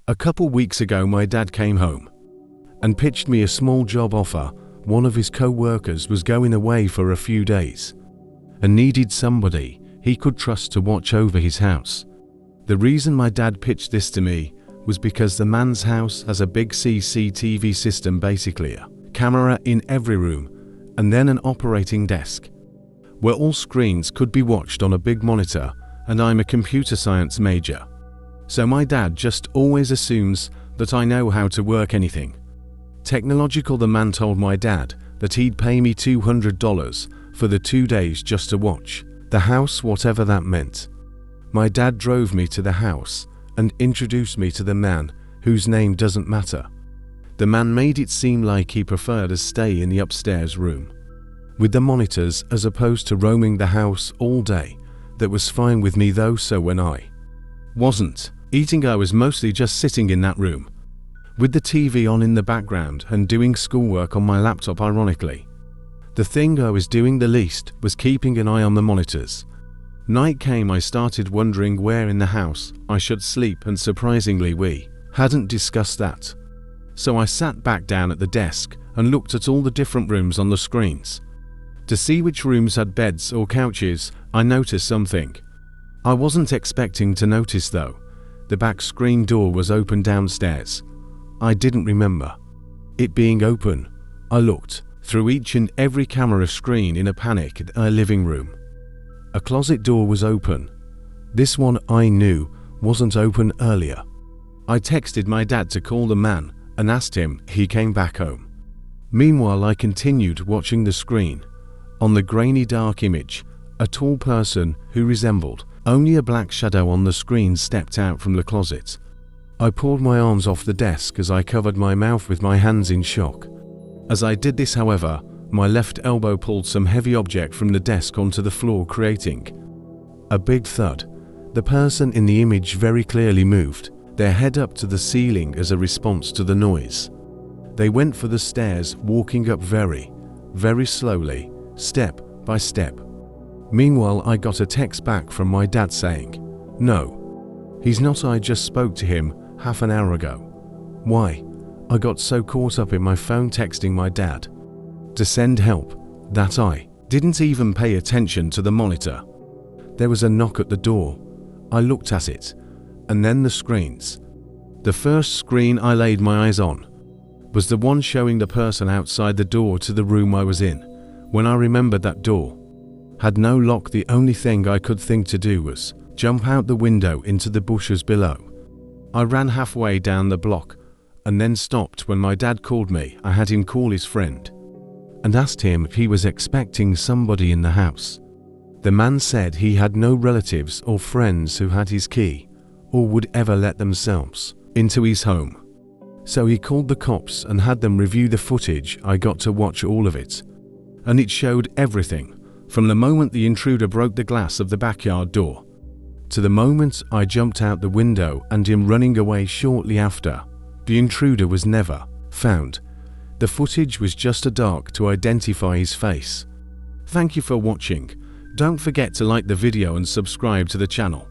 A couple weeks ago my dad came home and pitched me a small job offer. One of his co-workers was going away for a few days and needed somebody he could trust to watch over his house. The reason my dad pitched this to me was because the man's house has a big CCTV system, basically a camera in every room, and then an operating desk where all screens could be watched on a big monitor, and I'm a computer science major. So my dad just always assumes that I know how to work anything technological. The man told my dad that he'd pay me $200 for the 2 days just to watch the house, whatever that meant. My dad drove me to the house and introduced me to the man whose name doesn't matter. The man made it seem like he preferred to stay in the upstairs room with the monitors as opposed to roaming the house all day. That was fine with me though, so when I wasn't eating, I was mostly just sitting in that room with the TV on in the background and doing schoolwork on my laptop. Ironically, the thing I was doing the least was keeping an eye on the monitors. Night came, I started wondering where in the house I should sleep, and surprisingly we hadn't discussed that. So I sat back down at the desk and looked at all the different rooms on the screens to see which rooms had beds or couches. I noticed something I wasn't expecting to notice though. The back screen door was open downstairs. I didn't remember it being open. I looked through each and every camera screen in a panic at our living room. A closet door was open. This one I knew wasn't open earlier. I texted my dad to call the man and asked him if he came back home. Meanwhile, I continued watching the screen. On the grainy dark image, a tall person who resembled only a black shadow on the screen stepped out from the closet. I pulled my arms off the desk as I covered my mouth with my hands in shock. As I did this, however, my left elbow pulled some heavy object from the desk onto the floor, creating a big thud. The person in the image very clearly moved their head up to the ceiling as a response to the noise. They went for the stairs, walking up very, very slowly, step by step. Meanwhile, I got a text back from my dad saying, "No, he's not. I just spoke to him half an hour ago." Why? I got so caught up in my phone texting my dad to send help that I didn't even pay attention to the monitor. There was a knock at the door. I looked at it, and then the screens. The first screen I laid my eyes on was the one showing the person outside the door to the room I was in. When I remembered that door had no lock, the only thing I could think to do was jump out the window into the bushes below. I ran halfway down the block and then stopped when my dad called me. I had him call his friend and asked him if he was expecting somebody in the house. The man said he had no relatives or friends who had his key or would ever let themselves into his home. So he called the cops and had them review the footage. I got to watch all of it, and it showed everything from the moment the intruder broke the glass of the backyard door to the moment I jumped out the window and him running away shortly after. The intruder was never found. The footage was just too dark to identify his face. Thank you for watching. Don't forget to like the video and subscribe to the channel.